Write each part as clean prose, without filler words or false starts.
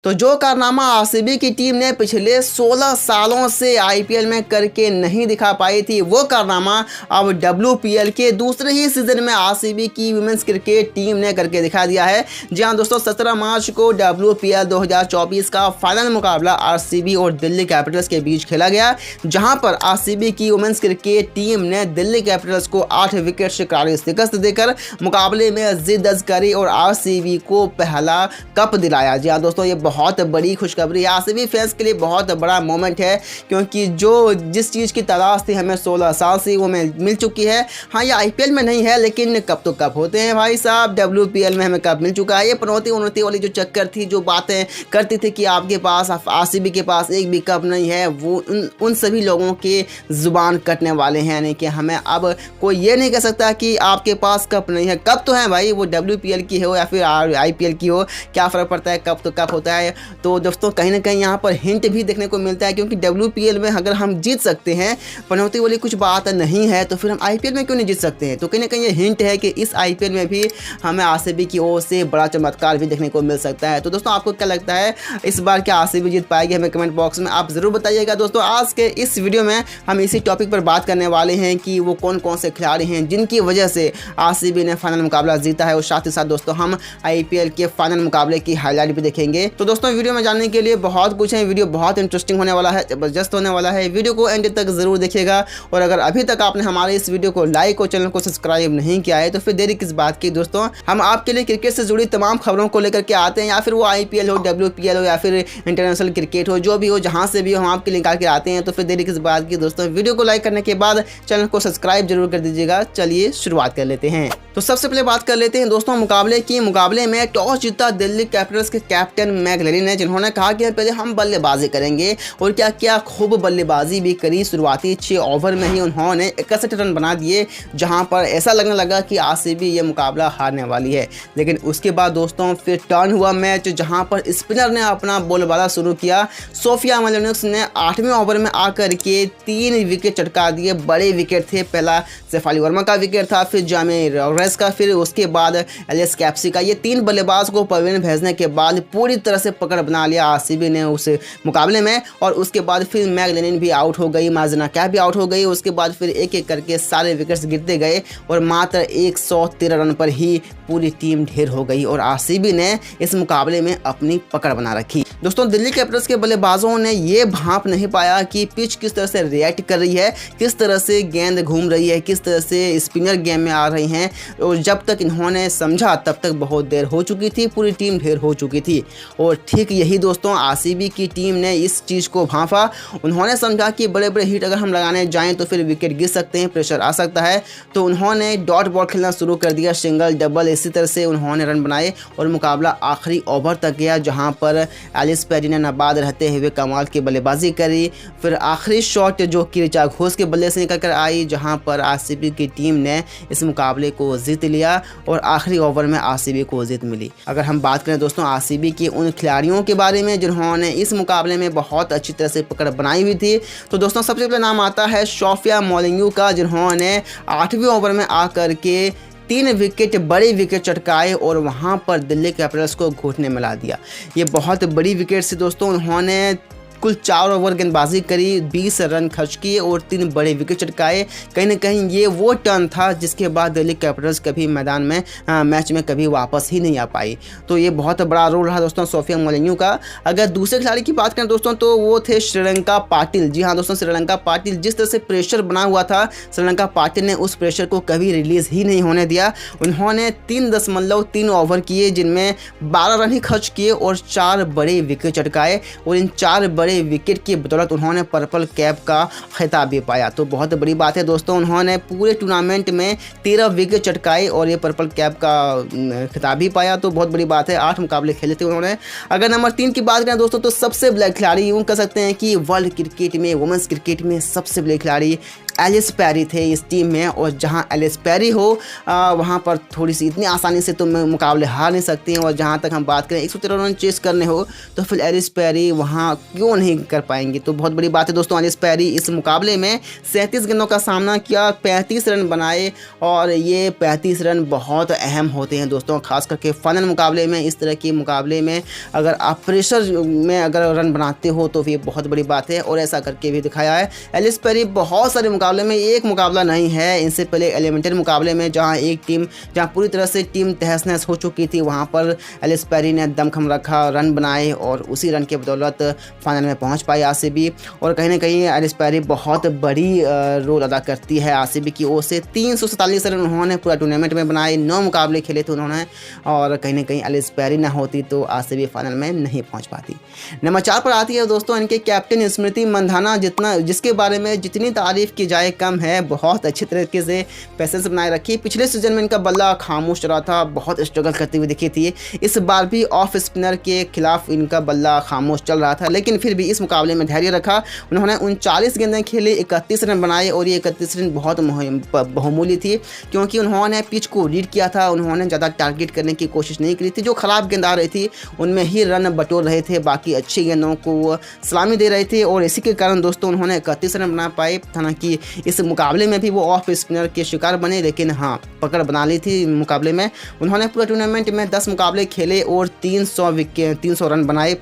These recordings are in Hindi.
तो जो कारनामा आरसीबी की टीम ने पिछले 16 सालों से आईपीएल में करके नहीं दिखा पाई थी, वो कारनामा अब डब्ल्यूपीएल के दूसरे ही सीजन में आरसीबी की वुमेन्स क्रिकेट टीम ने करके दिखा दिया है। जी हाँ दोस्तों, 17 मार्च को डब्ल्यूपीएल 2024 का फाइनल मुकाबला आरसीबी और दिल्ली कैपिटल्स के बीच खेला गया, जहां पर आरसीबी की वुमेन्स क्रिकेट टीम ने दिल्ली कैपिटल्स को 8 विकेट से करारी शिकस्त देकर मुकाबले में जीत दर्ज करी और आरसीबी को पहला कप दिलाया। जी हाँ दोस्तों, ये बहुत बड़ी खुशखबरी है आरसीबी फैंस के लिए, बहुत बड़ा मोमेंट है, क्योंकि जिस चीज़ की तलाश थी हमें 16 साल से वो मिल चुकी है। हाँ, ये आईपीएल में नहीं है, लेकिन कप तो कप होते हैं भाई साहब। डब्ल्यूपीएल में हमें कप मिल चुका है। ये पनौती उन्नति वाली जो चक्कर थी, जो बातें करती थी कि आपके पास आरसीबी के पास एक भी कप नहीं है, वो उन सभी लोगों के जुबान कटने वाले हैं। यानी कि हमें अब कोई ये नहीं कह सकता कि आपके पास कप नहीं है। कप तो है भाई, वो डब्ल्यूपीएल की हो या फिर आईपीएल की हो, क्या फ़र्क पड़ता है, कप तो कप होता है। तो दोस्तों कहीं ना कहीं यहाँ पर हिंट भी देखने को मिलता है, क्योंकि डब्ल्यूपीएल में अगर हम जीत सकते हैं, पनौती वाली कुछ बात नहीं है, तो फिर हम आईपीएल में क्यों नहीं जीत सकते हैं। तो कहीं ना कहीं ये हिंट है कि इस आईपीएल में भी हमें आरसीबी की ओर से बड़ा चमत्कार भी देखने को मिल सकता है। तो दोस्तों आपको क्या लगता है, इस बार क्या आरसीबी जीत पाएगी? हमें कमेंट बॉक्स में आप ज़रूर बताइएगा। दोस्तों आज के इस वीडियो में हम इसी टॉपिक पर बात करने वाले हैं कि वो कौन कौन से खिलाड़ी हैं जिनकी वजह से आरसीबी ने फाइनल मुकाबला जीता है, और साथ ही साथ दोस्तों हम आईपीएल के फाइनल मुकाबले की हाईलाइट भी देखेंगे। तो दोस्तों वीडियो में जानने के लिए बहुत कुछ है, वीडियो बहुत इंटरेस्टिंग होने वाला है, जबरदस्त होने वाला है। वीडियो को एंड तक जरूर देखिएगा, और अगर अभी तक आपने हमारे इस वीडियो को लाइक और चैनल को सब्सक्राइब नहीं किया है तो फिर देरी किस बात की। दोस्तों हम आपके लिए क्रिकेट से जुड़ी तमाम खबरों को लेकर के आते हैं, या फिर वो आईपीएल हो, डब्ल्यूपीएल हो, या फिर इंटरनेशनल क्रिकेट हो, जो भी हो, जहां से भी हम आपके लिए निकाल के आते हैं। तो फिर देरी किस बात की। दोस्तों वीडियो को लाइक करने के बाद चैनल को सब्सक्राइब जरूर कर दीजिएगा। चलिए शुरुआत कर लेते हैं। तो सबसे पहले बात कर लेते हैं दोस्तों मुकाबले में टॉस जीता दिल्ली कैपिटल्स के कैप्टन मैकग्लेनी ने, जिन्होंने कहा कि पहले हम बल्लेबाजी करेंगे, और क्या खूब बल्लेबाजी भी करी। शुरुआती 6 ओवर में ही उन्होंने 61 रन बना दिए, जहां पर ऐसा लगने लगा कि आरसीबी ये मुकाबला हारने वाली है। लेकिन उसके बाद दोस्तों फिर टर्न हुआ मैच, जहां पर स्पिनर ने अपना बोलबाला शुरू किया। सोफिया मलिनोविच ने 8वें ओवर में आकर के 3 विकेट चटका दिए। बड़े विकेट थे, पहला शेफाली वर्मा का विकेट था, फिर जामी रोड्रिगेज का, फिर उसके बाद एलिस कैप्सी का। ये 3 बल्लेबाज को पवेलियन भेजने के बाद पूरी तरह से पकड़ बना लिया आरसीबी ने उस मुकाबले में, और उसके बाद फिर मैकग्लेनी भी आउट हो गई, मार्जना कैप भी आउट हो गई। उसके बाद फिर एक एक करके सारे विकेट्स गिरते गए, और मात्र 113 रन पर ही पूरी टीम ढेर हो गई, और आरसीबी ने इस मुकाबले में अपनी पकड़ बना रखी। दोस्तों दिल्ली कैपिटल्स के बल्लेबाजों ने ये भांप नहीं पाया कि पिच किस तरह से रिएक्ट कर रही है, किस तरह से गेंद घूम रही है, किस तरह से स्पिनर गेम में आ रही हैं। और जब तक इन्होंने समझा तब तक बहुत देर हो चुकी थी, पूरी टीम ढेर हो चुकी थी। और ठीक यही दोस्तों आरसीबी की टीम ने इस चीज़ को भांपा। उन्होंने समझा कि बड़े बड़े हिट अगर हम लगाने जाएं तो फिर विकेट गिर सकते हैं, प्रेशर आ सकता है। तो उन्होंने डॉट बॉल खेलना शुरू कर दिया, सिंगल डबल, इसी तरह से उन्होंने रन बनाए, और मुकाबला आखिरी ओवर तक गया, जहां पर एलिस पेरी ने नाबाद रहते हुए कमाल की बल्लेबाजी करी। फिर आखिरी शॉट जो कि ऋचा घोष के बल्ले से निकल कर आई, जहां पर आरसीबी की टीम ने इस मुकाबले को जीत लिया, और आखिरी ओवर में आरसीबी को जीत मिली। अगर हम बात करें दोस्तों आरसीबी के उन खिलाड़ियों के बारे में जिन्होंने इस मुकाबले में बहुत अच्छी तरह से पकड़ बनाई हुई थी, तो दोस्तों सबसे पहले नाम आता है सोफिया मोलिन्यू का, जिन्होंने 8वें ओवर में आकर के 3 विकेट, बड़े विकेट चटकाए, और वहां पर दिल्ली कैपिटल्स को घुटने में ला दिया। ये बहुत बड़ी विकेट से दोस्तों, उन्होंने कुल 4 ओवर गेंदबाजी करी, 20 रन खर्च किए, और 3 बड़े विकेट चटकाए। कहीं ना कहीं ये वो टर्न था जिसके बाद दिल्ली कैपिटल्स कभी मैदान में मैच में कभी वापस ही नहीं आ पाई। तो ये बहुत बड़ा रोल रहा दोस्तों सोफिया मोलिन्यू का। अगर दूसरे खिलाड़ी की बात करें दोस्तों, तो वो थे श्रीलंका पाटिल। जी हाँ दोस्तों, श्रीलंका पाटिल, जिस तरह से प्रेशर बना हुआ था, श्रीलंका पाटिल ने उस प्रेशर को कभी रिलीज ही नहीं होने दिया। उन्होंने 3.3 ओवर किए, जिनमें 12 रन ही खर्च किए, और 4 बड़े विकेट चटकाए, और इन 4 बड़े विकेट की बदौलत उन्होंने पर्पल कैप का खिताब भी पाया। तो बहुत बड़ी बात है दोस्तों, उन्होंने पूरे टूर्नामेंट में 13 विकेट चटकाए और ये पर्पल कैप का खिताब भी पाया। तो बहुत बड़ी बात है, 8 मुकाबले खेले थे उन्होंने। अगर नंबर 3 की बात करें दोस्तों, तो सबसे बड़ा खिलाड़ी यूँ कह सकते हैं कि वर्ल्ड क्रिकेट में, वुमेंस क्रिकेट में सबसे बड़े खिलाड़ी एलिस पेरी थे इस टीम में, और जहां एलिस पेरी हो वहां पर थोड़ी सी इतनी आसानी से तुम मुकाबले हार नहीं सकती हैं। और जहां तक हम बात करें 113 रन चेस करने हो तो फिर एलिस पेरी वहां क्यों नहीं कर पाएंगे। तो बहुत बड़ी बात है दोस्तों, एलिस पेरी इस मुकाबले में 37 गेंदों का सामना किया, 35 रन बनाए, और ये 35 रन बहुत अहम होते हैं दोस्तों, खास करके फाइनल मुकाबले में। इस तरह के मुकाबले में अगर आप प्रेशर में अगर रन बनाते हो तो ये बहुत बड़ी बात है, और ऐसा करके भी दिखाया है एलिस पेरी। बहुत सारे मुकाबले में, एक मुकाबला नहीं है, इनसे पहले एलिमिनेटर मुकाबले में जहां पूरी तरह से टीम तहस नहस हो चुकी थी, वहां पर एलिस पेरी ने दमखम रखा, रन बनाए, और उसी रन के बदौलत फाइनल में पहुंच पाई आरसीबी। और कहीं ना कहीं एलिस पेरी बहुत बड़ी रोल अदा करती है आरसीबी की ओर से। 347 रन उन्होंने पूरा टूर्नामेंट में बनाए, 9 मुकाबले खेले थे उन्होंने, और कहीं ना कहीं एलिस पेरी ना होती तो आरसीबी फाइनल में नहीं पहुंच पाती। नंबर 4 पर आती है दोस्तों इनके कैप्टन स्मृति मंधाना, जिसके बारे में जितनी तारीफ की जाए कम है। बहुत अच्छे तरीके से पेसेंस बनाए रखी। पिछले सीजन में इनका बल्ला खामोश रहा था, बहुत स्ट्रगल करते हुए दिखी थी। इस बार भी ऑफ स्पिनर के खिलाफ इनका बल्ला खामोश चल रहा था, लेकिन फिर भी इस मुकाबले में धैर्य रखा। उन्होंने 39 गेंदें खेले, 31 रन बनाए, और ये 31 रन बहुत बहुमूल्य थी, क्योंकि उन्होंने पिच को रीड किया था। उन्होंने ज़्यादा टारगेट करने की कोशिश नहीं की थी। जो खराब गेंद आ रही थी उनमें ही रन बटोर रहे थे, बाकी अच्छी गेंदों को सलामी दे रहे थे, और इसी के कारण दोस्तों उन्होंने 31 रन बना पाए। हालांकि इस मुकाबले में भी वो ऑफ स्पिनर के शिकार बने, लेकिन हाँ, पकड़ बना ली थी मुकाबले में। उन्होंने पूरे टूर्नामेंट में 10 मुकाबले खेले और 300 रन बनाए।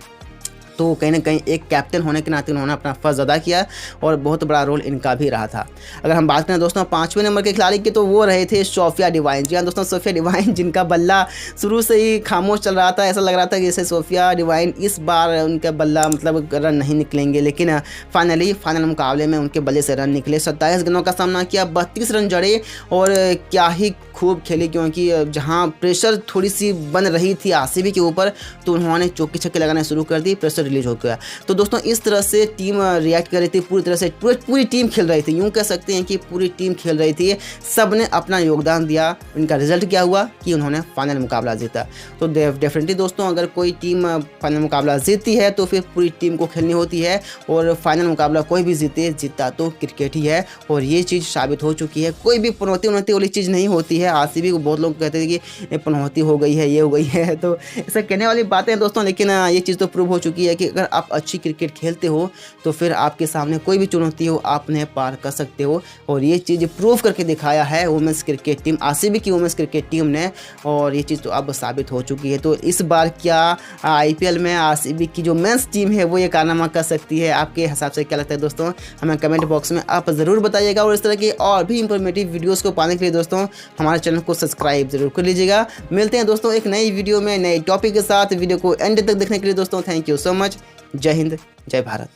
तो कहीं ना कहीं एक कैप्टन होने के नाते उन्होंने अपना फ़र्ज़ अदा किया, और बहुत बड़ा रोल इनका भी रहा था। अगर हम बात करें दोस्तों 5वें नंबर के खिलाड़ी की, तो वो रहे थे सोफिया डिवाइन। जी हाँ दोस्तों, सोफिया डिवाइन, जिनका बल्ला शुरू से ही खामोश चल रहा था। ऐसा लग रहा था कि जैसे सोफिया डिवाइन इस बार उनका बल्ला मतलब रन नहीं निकलेंगे, लेकिन फाइनल मुकाबले में उनके बल्ले से रन निकले। 27 गेंदों का सामना किया, 32 रन जड़े, और क्या ही खूब खेले, क्योंकि जहाँ प्रेशर थोड़ी सी बन रही थी आरसीबी के ऊपर, तो उन्होंने चौके छक्के लगाने शुरू कर दी, प्रेशर रिलीज हो गया। तो दोस्तों इस तरह से टीम रिएक्ट कर रही थी, पूरी तरह से पूरी टीम खेल रही थी। यूं कह सकते हैं कि पूरी टीम खेल रही थी, सब ने अपना योगदान दिया। इनका रिजल्ट क्या हुआ कि उन्होंने फाइनल मुकाबला जीता। तो डेफिनेटली दोस्तों, अगर कोई टीम फाइनल मुकाबला जीतती है तो फिर पूरी टीम को खेलनी होती है, और फाइनल मुकाबला कोई भी जीता तो क्रिकेट ही है, और ये चीज़ साबित हो चुकी है। कोई भी पनौती वाली चीज़ नहीं होती है। आरसीबी को बहुत लोग कहते हैं कि पनौती हो गई है, ये हो गई है, तो ऐसा कहने वाली बातें हैं दोस्तों, लेकिन ये चीज़ तो प्रूव हो चुकी है कि अगर आप अच्छी क्रिकेट खेलते हो तो फिर आपके सामने कोई भी चुनौती हो आप उन्हें पार कर सकते हो, और ये चीज़ प्रूव करके दिखाया है वुमेंस क्रिकेट टीम, आरसीबी की वुमेंस क्रिकेट टीम ने, और ये चीज़ तो अब साबित हो चुकी है। तो इस बार क्या आईपीएल में आरसीबी की जो मेंस टीम है वो ये कारनामा कर सकती है? आपके हिसाब से क्या लगता है दोस्तों? हमें कमेंट बॉक्स में आप ज़रूर बताइएगा, और इस तरह की और भी इंफॉर्मेटिव वीडियोज़ को पाने के लिए दोस्तों हमारे चैनल को सब्सक्राइब जरूर कर लीजिएगा। मिलते हैं दोस्तों एक नई वीडियो में नए टॉपिक के साथ। वीडियो को एंड तक देखने के लिए दोस्तों थैंक यू सो मच। जय हिंद, जय भारत।